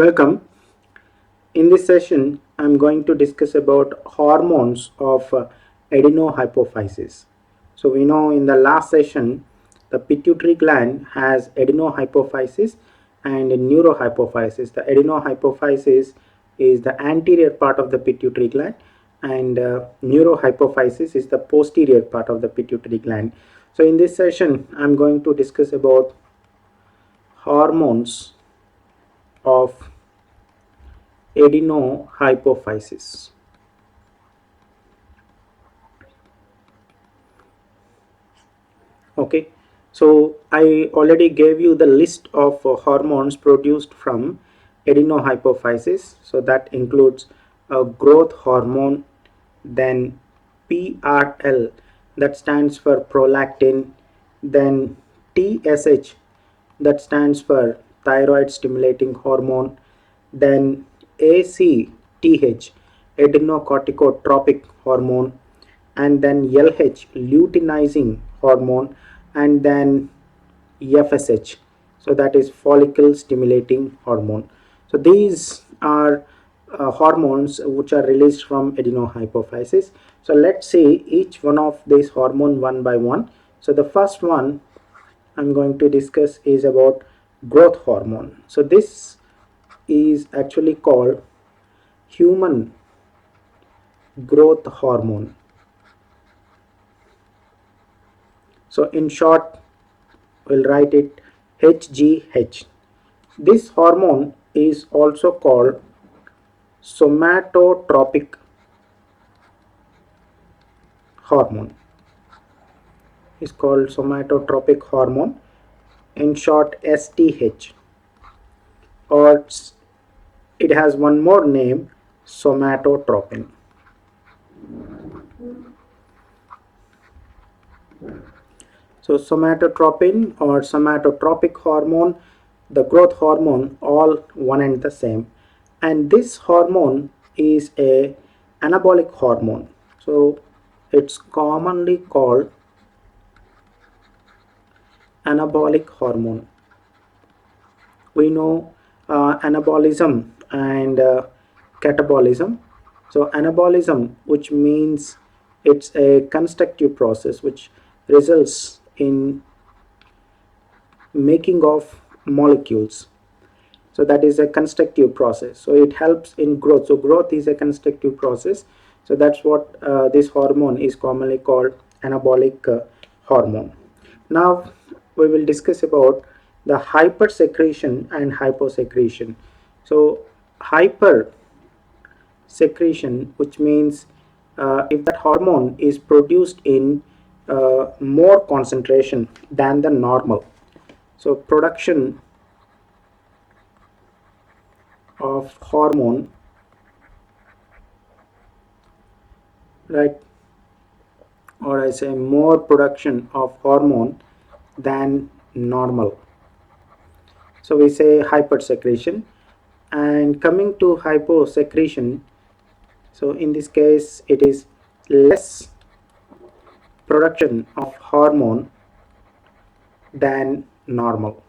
Welcome. In this session, I'm going to discuss about hormones of adenohypophysis. So we know in the last session, the pituitary gland has adenohypophysis and neurohypophysis. The adenohypophysis is the anterior part of the pituitary gland, and neurohypophysis is the posterior part of the pituitary gland. So in this session, I'm going to discuss about hormones of adenohypophysis. Okay, so I already gave you the list of hormones produced from adenohypophysis. So that includes a growth hormone, then PRL, that stands for prolactin, then TSH, that stands for thyroid stimulating hormone, then ACTH, adenocorticotropic hormone, and then LH, luteinizing hormone, and then FSH, so that is follicle stimulating hormone. So these are hormones which are released from adenohypophysis. So let's see each one of these hormone one by one. So the first one I'm going to discuss is about growth hormone. So this is actually called human growth hormone. So in short, we'll write it HGH. This hormone is also called somatotropic hormone. It's called somatotropic hormone, in short STH, or it has one more name, somatotropin. So somatotropin or somatotropic hormone, the growth hormone, all one and the same. And this hormone is a anabolic hormone. So it's commonly called anabolic hormone. We know anabolism and catabolism. So anabolism, which means it's a constructive process which results in making of molecules. So that is a constructive process. So it helps in growth. So growth is a constructive process. So that's what this hormone is commonly called anabolic hormone. Now we will discuss about the hypersecretion and hyposecretion. So hyper secretion, which means if that hormone is produced in more concentration than the normal. So production of hormone, right, or I say more production of hormone than normal. So we say hypersecretion. And coming to hyposecretion, so in this case it is less production of hormone than normal.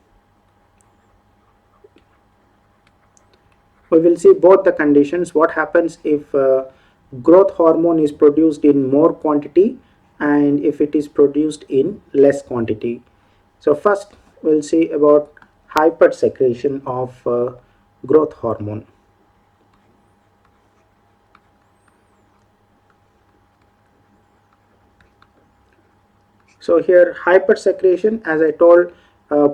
We will see both the conditions. What happens if growth hormone is produced in more quantity and if it is produced in less quantity. So first we'll see about hypersecretion of growth hormone. So here hypersecretion, as I told,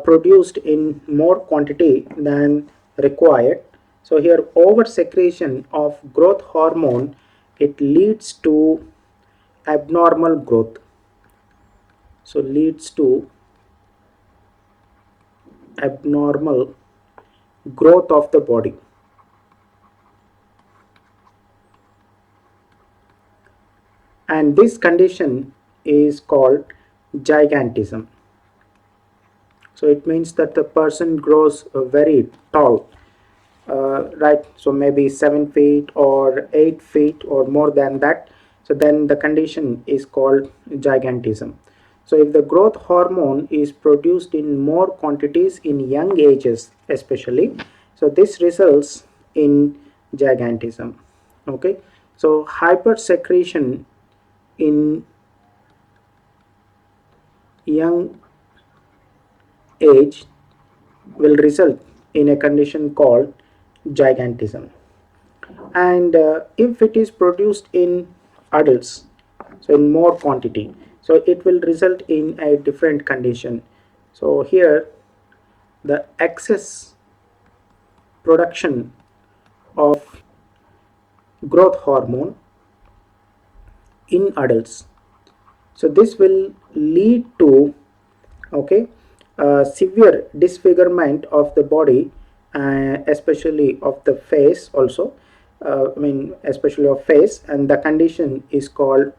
produced in more quantity than required. So here oversecretion of growth hormone, it leads to abnormal growth. So leads to abnormal growth of the body. And this condition is called gigantism. So it means that the person grows very tall, right? So maybe 7 feet or 8 feet or more than that. So then the condition is called gigantism. So if the growth hormone is produced in more quantities in young ages especially, So this results in gigantism. Okay, so hypersecretion in young age will result in a condition called gigantism. And if it is produced in adults, so in more quantity, so it will result in a different condition. So here the excess production of growth hormone in adults, so this will lead to, okay, severe disfigurement of the body, especially of the face also, especially of face, and the condition is called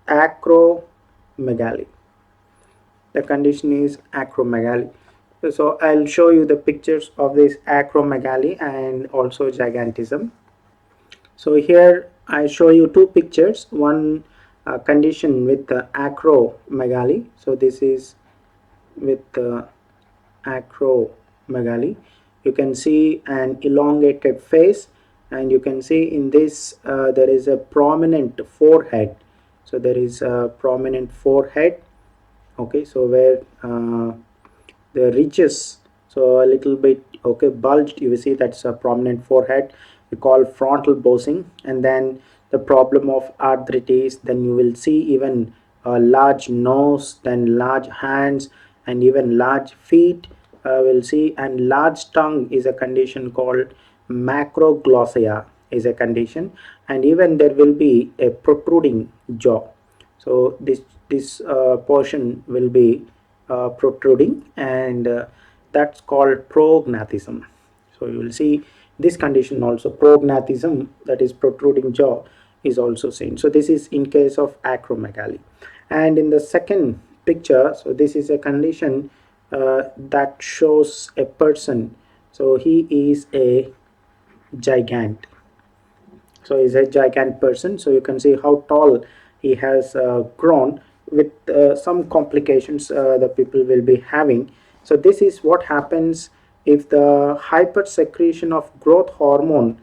acromegaly. The condition is acromegaly. So I'll show you the pictures of this acromegaly and also gigantism. So here I show you two pictures, one condition with the acromegaly. So this is with the acromegaly. You can see an elongated face, and you can see in this there is a prominent forehead. So there is a prominent forehead. Okay, so where the ridges, so a little bit, okay, bulged, you will see that's a prominent forehead, we call frontal bossing. And then the problem of arthritis, then you will see even a large nose, then large hands, and even large feet, we'll see, and large tongue is a condition called macroglossia is a condition, and even there will be a protruding jaw. So this portion will be protruding, and that's called prognathism. So you will see this condition also, prognathism, that is protruding jaw, is also seen. So this is in case of acromegaly. And in the second picture, so this is a condition that shows a person, so he is a gigant. So he's a giant person, so you can see how tall he has grown, with some complications that people will be having. So this is what happens if the hypersecretion of growth hormone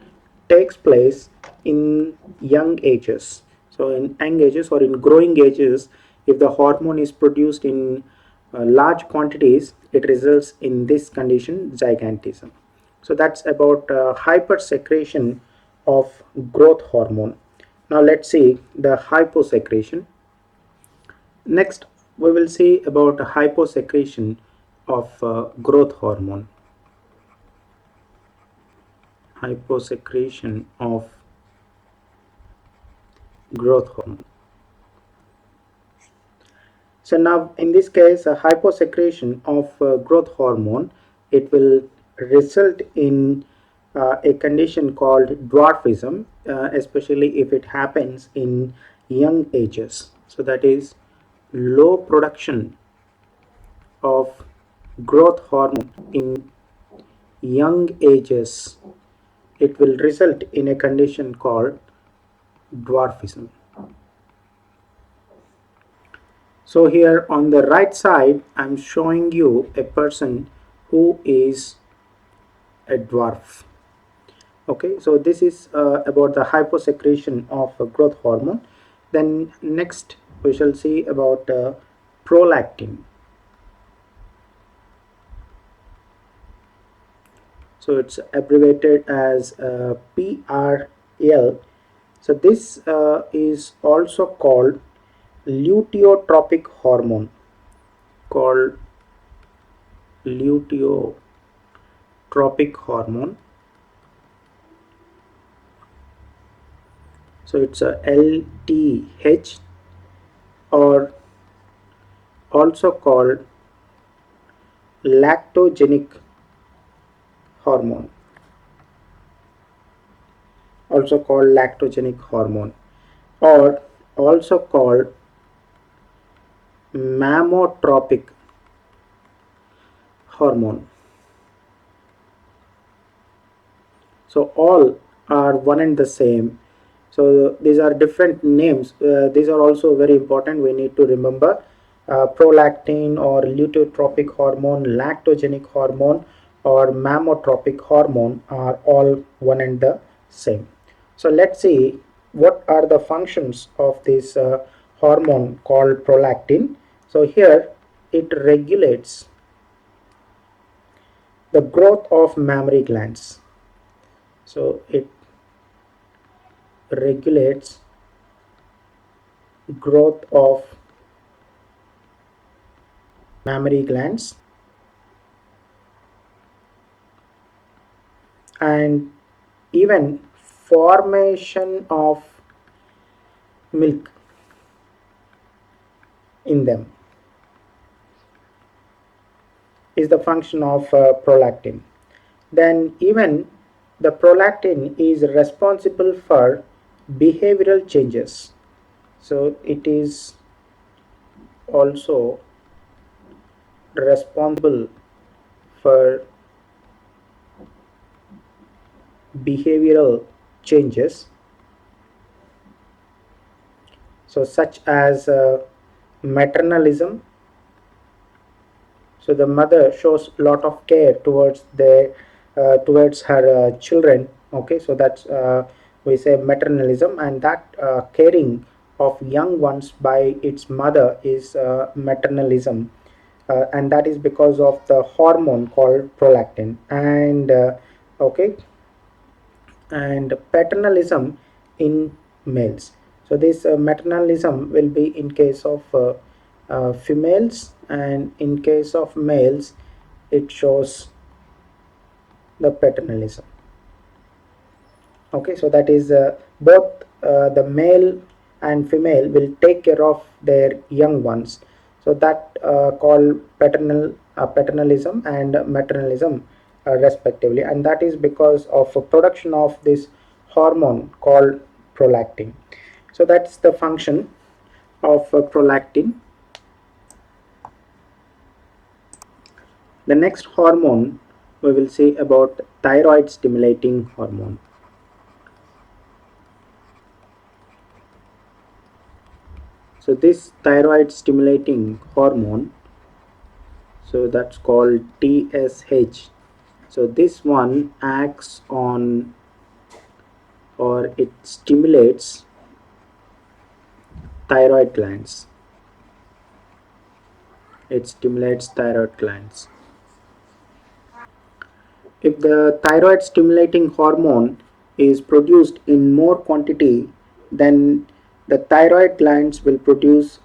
takes place in young ages. So in young ages or in growing ages, if the hormone is produced in large quantities, it results in this condition, gigantism. So that's about hypersecretion of growth hormone. Now let's see the hyposecretion. Next we will see about hyposecretion of growth hormone. Hyposecretion of growth hormone. So now in this case, a hyposecretion of growth hormone, it will result in a condition called dwarfism, especially if it happens in young ages. So that is low production of growth hormone in young ages. It will result in a condition called dwarfism. So here on the right side, I'm showing you a person who is a dwarf. Okay, so this is about the hyposecretion of growth hormone. Then next we shall see about prolactin. So it's abbreviated as PRL. So this is also called luteotropic hormone, called luteotropic hormone. So it's a LTH, or also called lactogenic hormone, also called lactogenic hormone, or also called mammotropic hormone. So all are one and the same. So these are different names. These are also very important, we need to remember. Prolactin or luteotropic hormone, lactogenic hormone, or mammotropic hormone are all one and the same. So let's see what are the functions of this hormone called prolactin. So here it regulates the growth of mammary glands. So it regulates growth of mammary glands and even formation of milk in them is the function of prolactin. Then even the prolactin is responsible for behavioral changes. So it is also responsible for behavioral changes, so such as maternalism. So the mother shows a lot of care towards the towards her children. Okay, so that's we say maternalism, and that caring of young ones by its mother is maternalism, and that is because of the hormone called prolactin. And okay, and paternalism in males. So this maternalism will be in case of females, and in case of males it shows the paternalism. Okay, so that is both the male and female will take care of their young ones, so that called paternalism and maternalism respectively, and that is because of a production of this hormone called prolactin. So that's the function of prolactin. The next hormone we will see about thyroid stimulating hormone. So this thyroid stimulating hormone, so that's called TSH. So this one acts on, or it stimulates thyroid glands. It stimulates thyroid glands. If the thyroid stimulating hormone is produced in more quantity, then the thyroid glands will produce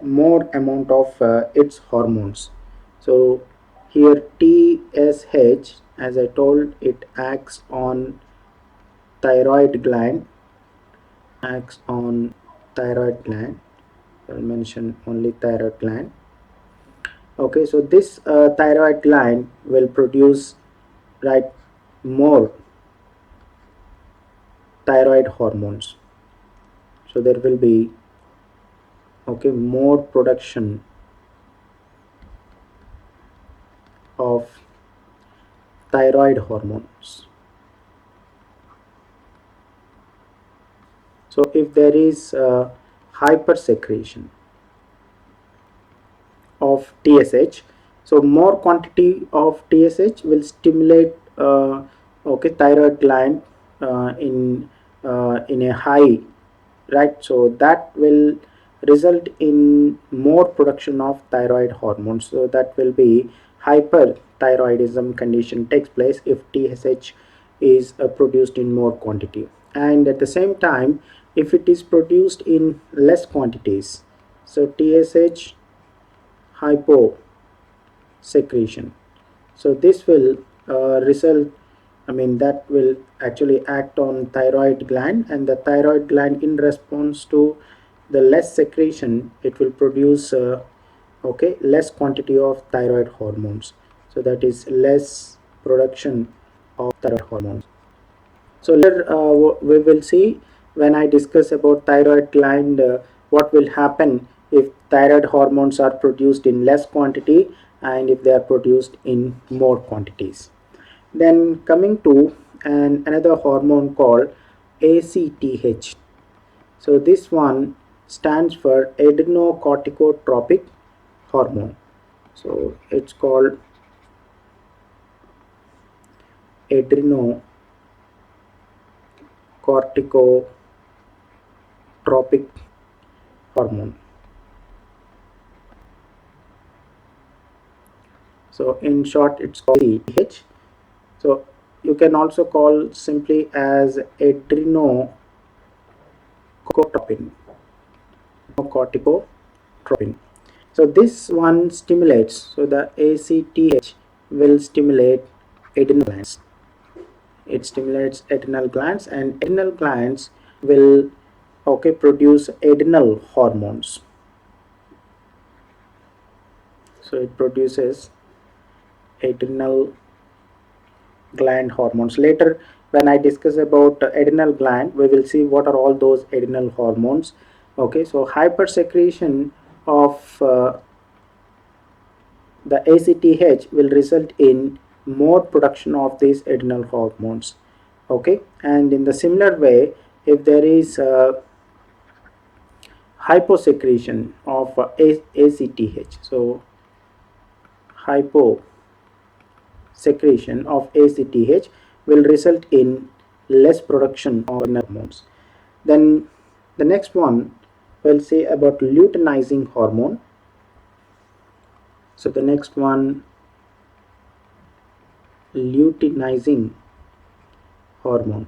more amount of its hormones. So here TSH, as I told, it acts on thyroid gland, acts on thyroid gland. I'll mention only thyroid gland. Okay, so this thyroid gland will produce, right, more thyroid hormones. So there will be, okay, more production of thyroid hormones. So if there is hypersecretion of TSH, so more quantity of TSH will stimulate okay, thyroid gland in a high, right, so that will result in more production of thyroid hormones. So that will be hyperthyroidism condition takes place if TSH is produced in more quantity, and at the same time if it is produced in less quantities, so TSH hypo secretion. So this will result, I mean, that will actually act on thyroid gland, and the thyroid gland, in response to the less secretion, it will produce okay, less quantity of thyroid hormones. So that is less production of thyroid hormones. So later we will see, when I discuss about thyroid gland, what will happen if thyroid hormones are produced in less quantity and if they are produced in more quantities. Then coming to another hormone called ACTH. So this one stands for adrenocorticotropic hormone. So it's called adrenocorticotropic hormone. So in short, it's called ADH. So you can also call simply as adrenocorticotropin. So this one stimulates. So the ACTH will stimulate adrenal glands. It stimulates adrenal glands, and adrenal glands will produce adrenal hormones. So it produces adrenal gland hormones. Later, when I discuss about adrenal gland, we will see what are all those adrenal hormones. Okay, so hypersecretion of the ACTH will result in more production of these adrenal hormones. Okay, and in the similar way, if there is hyposecretion of ACTH, so hyposecretion of ACTH will result in less production of hormones. Then the next one we'll say about luteinizing hormone. So the next one, luteinizing hormone.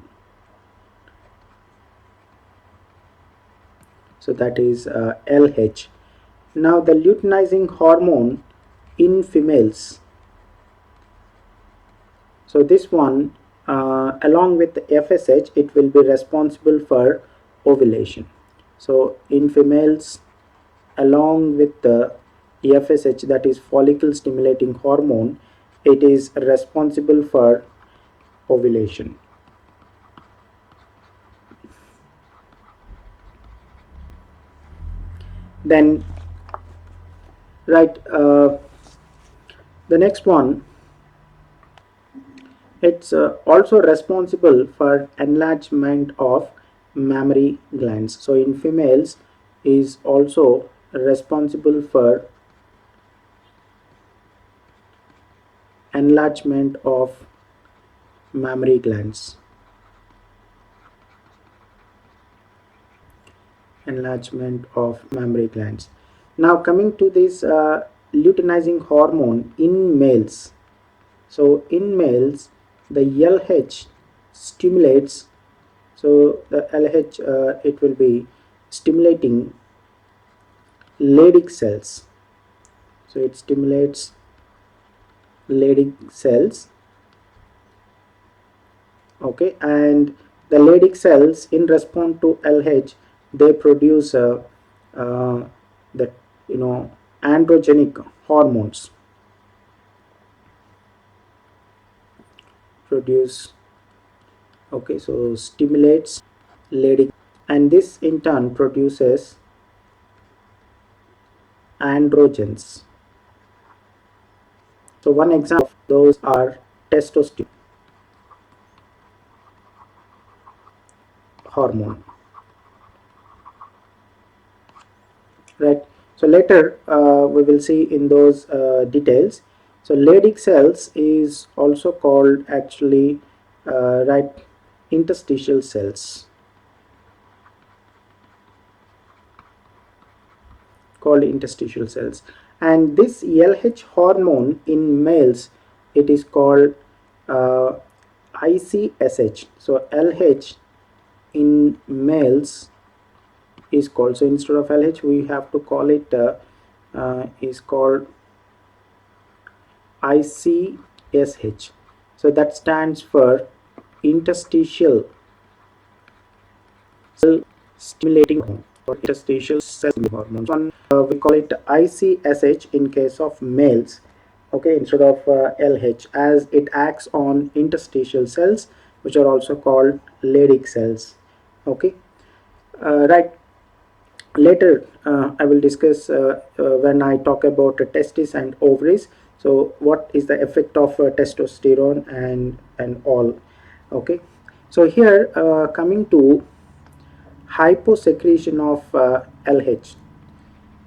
So that is LH. Now the luteinizing hormone in females. So this one, along with the FSH, it will be responsible for ovulation. So in females, along with the FSH, that is follicle stimulating hormone, it is responsible for ovulation. Then the next one, it's also responsible for enlargement of mammary glands. So in females is also responsible for enlargement of mammary glands. Enlargement of mammary glands. Now coming to this luteinizing hormone in males. So in males, the LH stimulates. So the LH it will be stimulating Leydig cells. So it stimulates Leydig cells. Okay, and the Leydig cells, in response to LH, they produce the androgenic hormones. Okay, so stimulates Leydig, and this in turn produces androgens. So one example of those are testosterone hormone, right? So later we will see in those details. So Leydig cells is also called actually interstitial cells, called interstitial cells. And this LH hormone in males, it is called ICSH. So LH in males is called, so instead of LH we have to call it is called ICSH. So that stands for interstitial cell stimulating hormone, or interstitial cell hormone. One we call it ICSH in case of males, okay, instead of LH, as it acts on interstitial cells, which are also called Leydig cells. Okay, right. Later I will discuss when I talk about testes and ovaries, so what is the effect of testosterone and all. Okay, so here coming to hyposecretion of LH.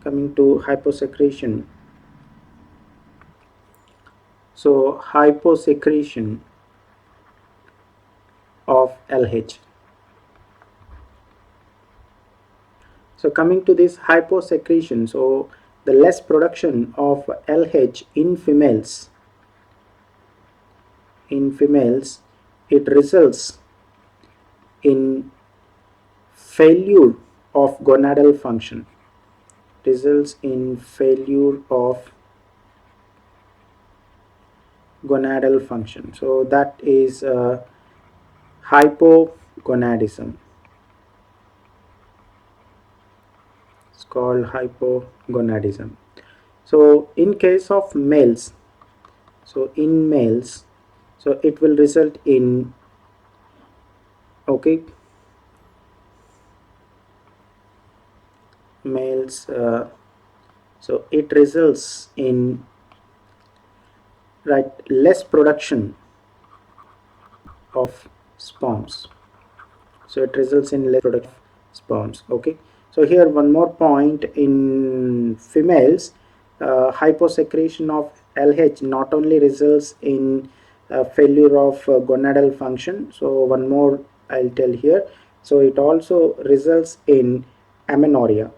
Coming to hyposecretion, so hyposecretion of LH. So coming to this hyposecretion, so the less production of LH in females, it results in failure of gonadal function, results in failure of gonadal function. So that is hypogonadism. It's called hypogonadism. So in case of males, so in males, so it will result in, okay, males, so it results in, right, less production of sperms. So it results in less production of sperms. Okay, so here one more point: in females, hyposecretion of LH not only results in failure of gonadal function, so one more I'll tell here, so it also results in amenorrhea,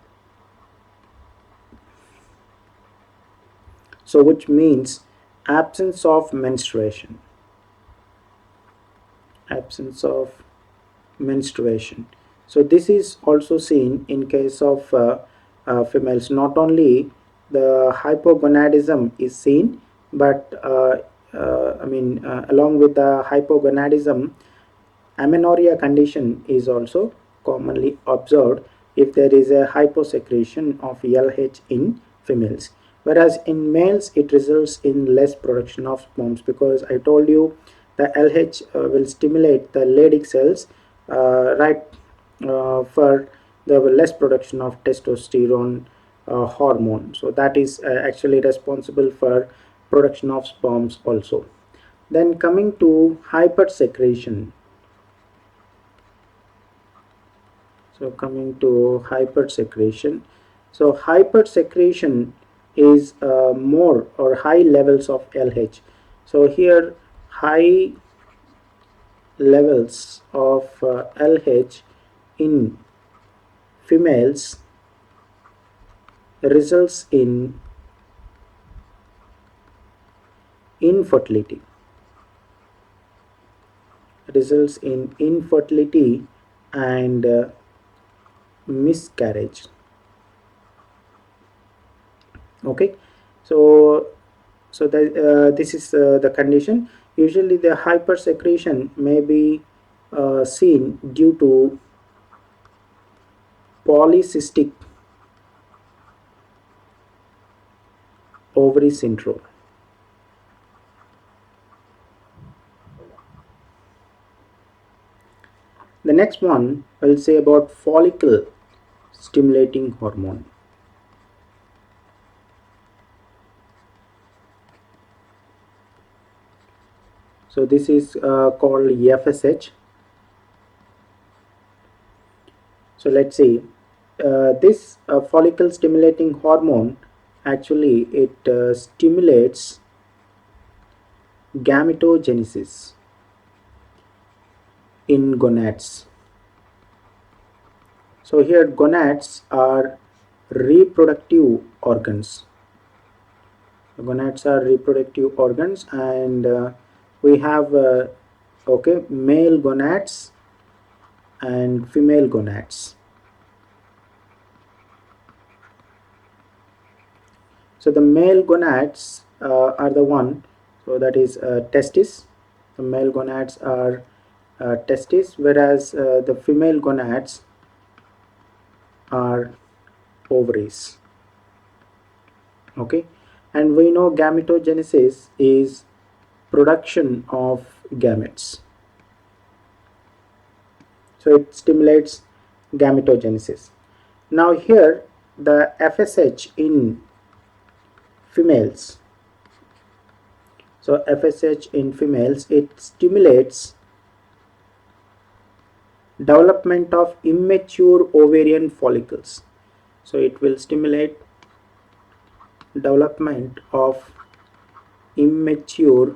so which means absence of menstruation, absence of menstruation. So this is also seen in case of females. Not only the hypogonadism is seen, but along with the hypogonadism, amenorrhea condition is also commonly observed if there is a hyposecretion of LH in females. Whereas in males, it results in less production of sperms, because I told you the LH will stimulate the Leydig cells, right, for the less production of testosterone hormone. So that is actually responsible for production of sperms also. Then coming to hypersecretion. So coming to hypersecretion. So hypersecretion is more or high levels of LH. So here high levels of LH in females results in infertility, and miscarriage. Okay, so this is the condition. Usually the hypersecretion may be seen due to polycystic ovary syndrome. The next one I'll say about follicle stimulating hormone. So this is called FSH. So let's see, this follicle stimulating hormone, actually it stimulates gametogenesis in gonads. So here gonads are reproductive organs. Gonads are reproductive organs, and we have okay, male gonads and female gonads. So the male gonads are the one, so that is testis. The male gonads are testis, whereas the female gonads are ovaries. Okay, and we know gametogenesis is production of gametes. So it stimulates gametogenesis. Now here the FSH in females. So FSH in females, it stimulates development of immature ovarian follicles. So it will stimulate development of immature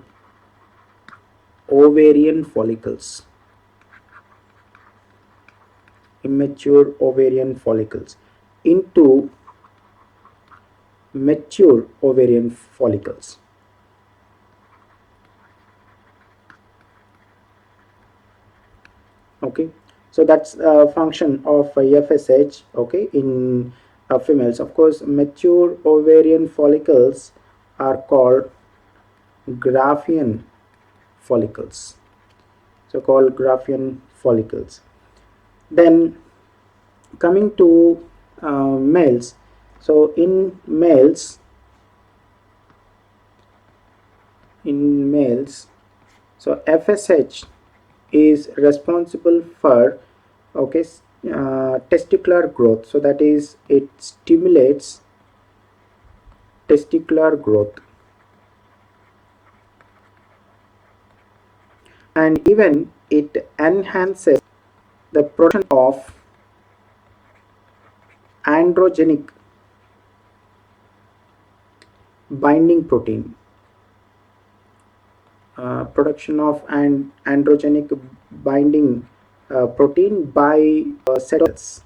ovarian follicles. immature ovarian follicles into mature ovarian follicles. Okay, so that's a function of FSH, okay, in females. Of course, mature ovarian follicles are called Graafian follicles, so called Graafian follicles. Then coming to males, so in males, so FSH is responsible for, okay, testicular growth. So that is, it stimulates testicular growth, and even it enhances the production of androgenic binding protein, production of an androgenic binding protein by cells.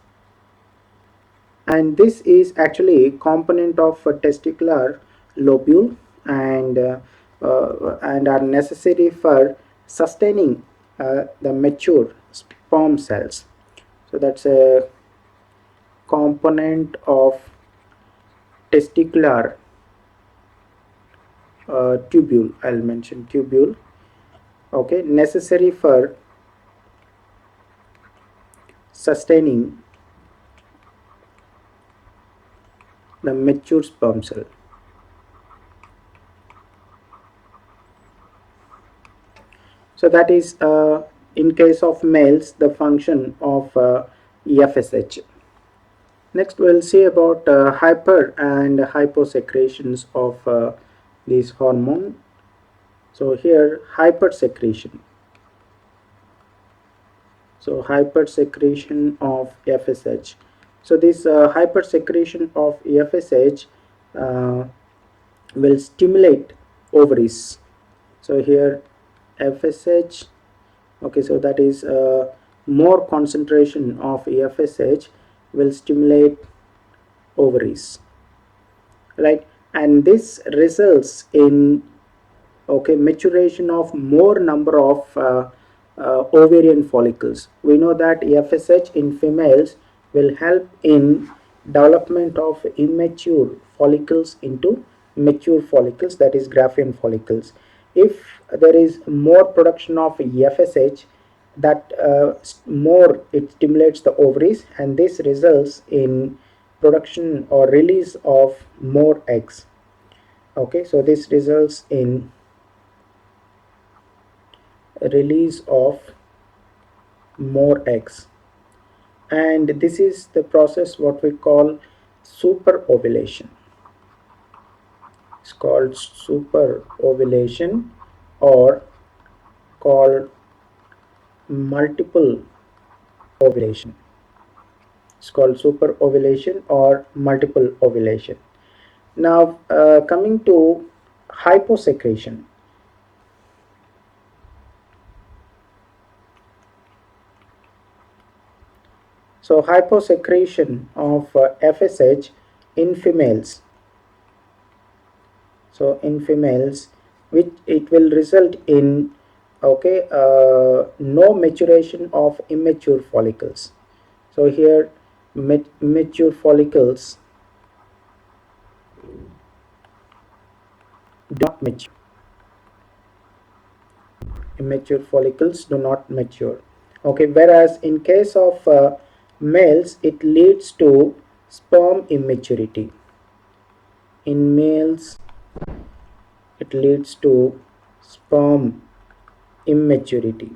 And this is actually a component of a testicular lobule, and are necessary for sustaining the mature sperm cells. So that's a component of testicular tubule. I'll mention tubule, okay, necessary for sustaining the mature sperm cell. So that is, in case of males, the function of FSH. Next, we'll see about hyper and hyposecretions of this hormone. So here, hypersecretion. So hypersecretion of FSH. So this hypersecretion of FSH will stimulate ovaries. So here FSH, okay, so that is more concentration of FSH will stimulate ovaries, right? And this results in, okay, maturation of more number of ovarian follicles. We know that FSH in females will help in development of immature follicles into mature follicles, that is Graafian follicles. If there is more production of FSH, that more it stimulates the ovaries, and this results in production or release of more eggs. Okay, so this results in release of more eggs, and this is the process what we call super ovulation. It's called super ovulation, or called multiple ovulation. It's called super ovulation or multiple ovulation. Now coming to hyposecretion. So hyposecretion of FSH in females. So in females, which it will result in, okay, no maturation of immature follicles. So here mature follicles do not mature. Immature follicles do not mature. Okay, whereas in case of males, it leads to sperm immaturity. In males, it leads to sperm immaturity.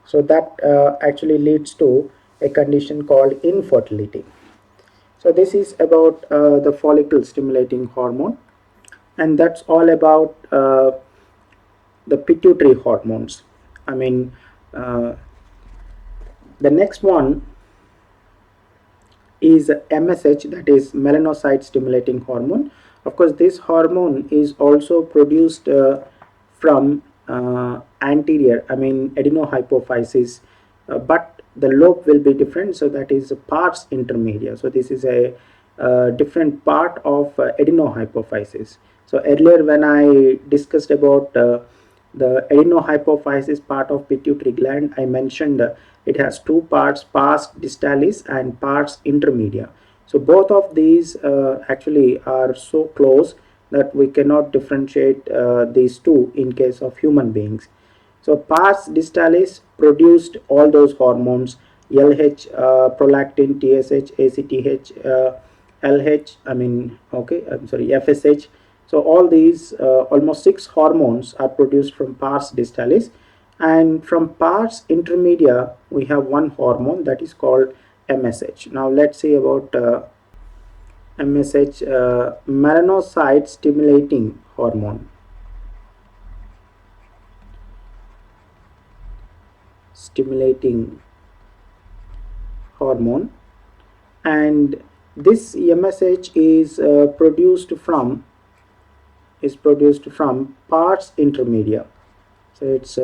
So that actually leads to a condition called infertility. So this is about the follicle stimulating hormone, and that's all about the pituitary hormones. I mean, the next one is MSH, that is melanocyte stimulating hormone. Of course, this hormone is also produced from anterior, I mean adenohypophysis but the lobe will be different, so that is pars intermedia. So this is a different part of adenohypophysis. So earlier when I discussed about the adenohypophysis part of pituitary gland, I mentioned it has two parts, pars distalis and pars intermedia. So both of these actually are so close that we cannot differentiate these two in case of human beings. So pars distalis produced all those hormones, LH, prolactin, TSH, ACTH, LH, I'm sorry, FSH. So all these almost 6 hormones are produced from pars distalis, and from pars intermedia we have one hormone that is called MSH. Now let's see about MSH, melanocyte stimulating hormone. Stimulating hormone, and this MSH is produced from pars intermedia. So it's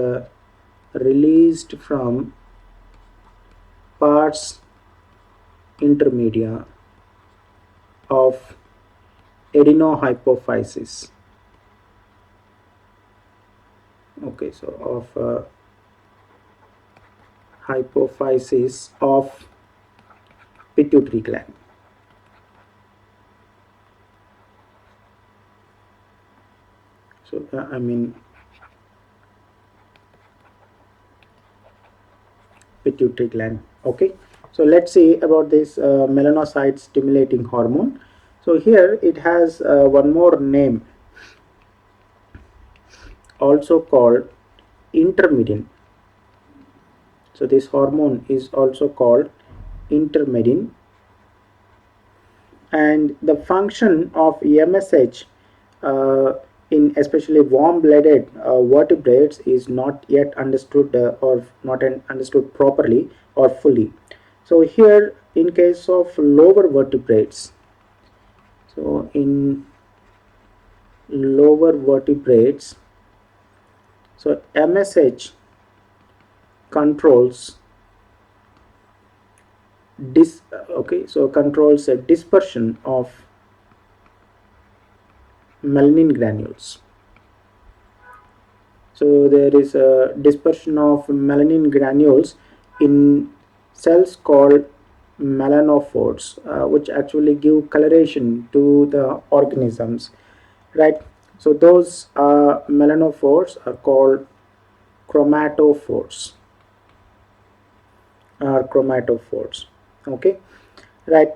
released from pars intermedia of adenohypophysis. Okay, so of hypophysis of pituitary gland. So pituitary gland. Okay, so let's see about this melanocyte stimulating hormone. So here it has one more name, also called intermedin. So this hormone is also called intermedin, and the function of MSH in especially warm-blooded vertebrates is not yet understood or not understood properly or fully. So here in case of lower vertebrates, so in lower vertebrates, so MSH controls controls a dispersion of melanin granules. So there is a dispersion of melanin granules in cells called melanophores, which actually give coloration to the organisms, right? So those melanophores are called chromatophores. Okay, right?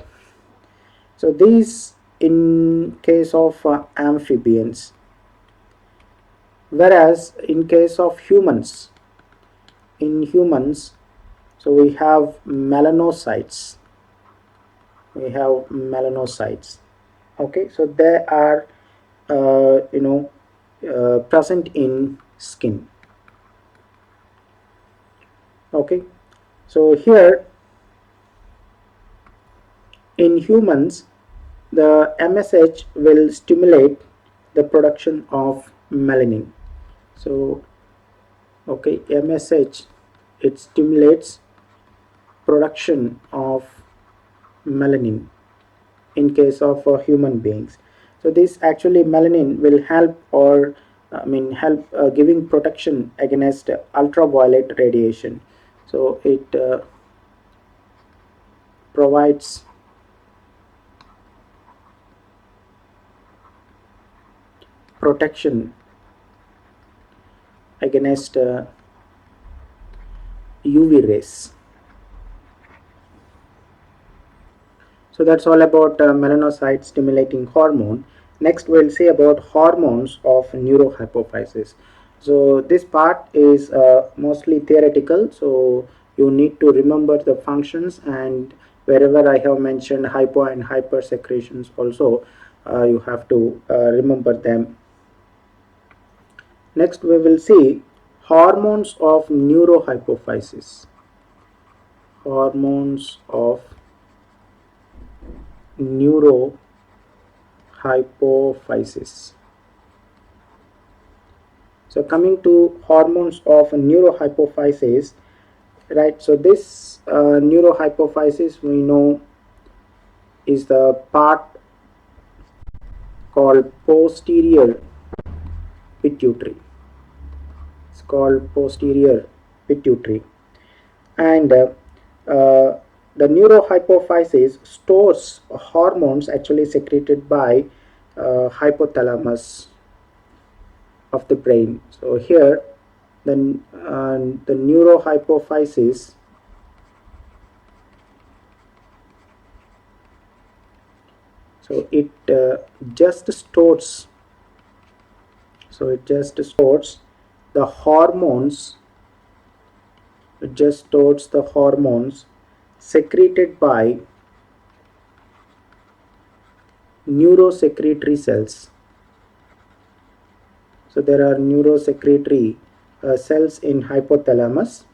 So these in case of amphibians, whereas in case of humans, in humans, so we have melanocytes. Okay, so they are present in skin. Okay, so here in humans, the MSH will stimulate the production of melanin. So okay, MSH, it stimulates production of melanin in case of human beings. So this actually melanin will help or help giving protection against ultraviolet radiation. So it provides protection against UV rays. So that's all about melanocyte stimulating hormone. Next we'll see about hormones of neurohypophysis. So this part is mostly theoretical, so you need to remember the functions, and wherever I have mentioned hypo and hyper secretions also, you have to remember them. Next we will see hormones of neurohypophysis. Hormones of neurohypophysis. So coming to hormones of neurohypophysis, right? So this neurohypophysis, we know, is the part called posterior pituitary. It's called posterior pituitary. And the neurohypophysis stores hormones actually secreted by hypothalamus of the brain. So here the neurohypophysis, so it just stores, the hormones, it just stores the hormones secreted by neurosecretory cells. So there are neurosecretory cells in hypothalamus,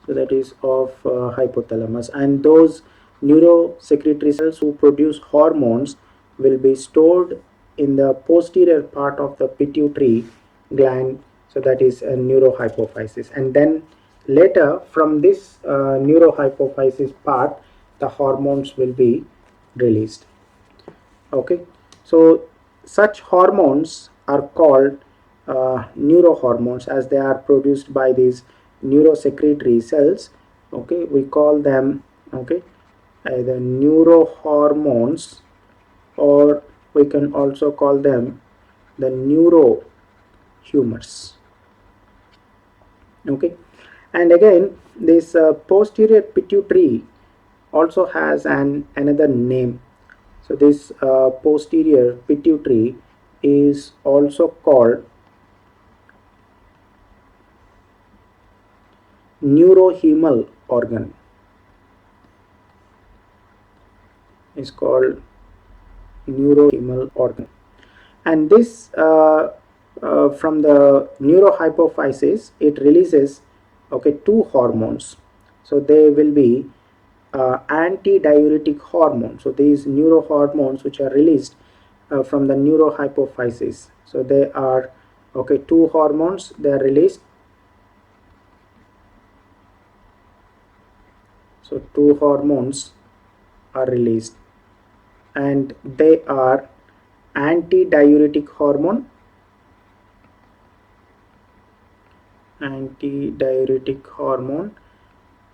so that is of hypothalamus, and those neurosecretory cells who produce hormones will be stored in the posterior part of the pituitary gland, so that is a neurohypophysis. And then later from this neurohypophysis part, the hormones will be released. Okay, so such hormones are called neurohormones, as they are produced by these neurosecretory cells. Okay, we call them, okay, either neurohormones, or we can also call them the neurohumors. Okay, and again this posterior pituitary also has another name. So this posterior pituitary is also called neurohumal organ. Is called neurohumal organ. And this from the neurohypophysis, it releases, okay, two hormones. So they will be antidiuretic hormone. So these neurohormones which are released from the neurohypophysis, so they are, okay, two hormones, they are released. So two hormones are released, and they are antidiuretic hormone,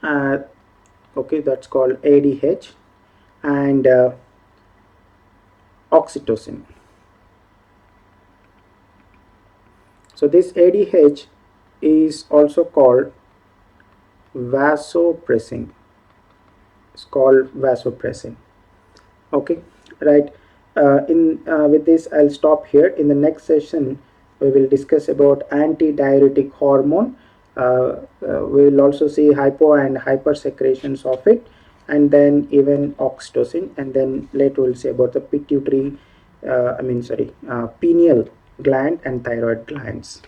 uh, okay, that's called ADH, and oxytocin. So this ADH is also called vasopressin. It's called vasopressin. Okay, right. In With this, I'll stop here. In the next session, we will discuss about antidiuretic hormone. We will also see hypo and hyper secretions of it, and then even oxytocin, and then later we'll see about the pituitary, pineal gland and thyroid glands.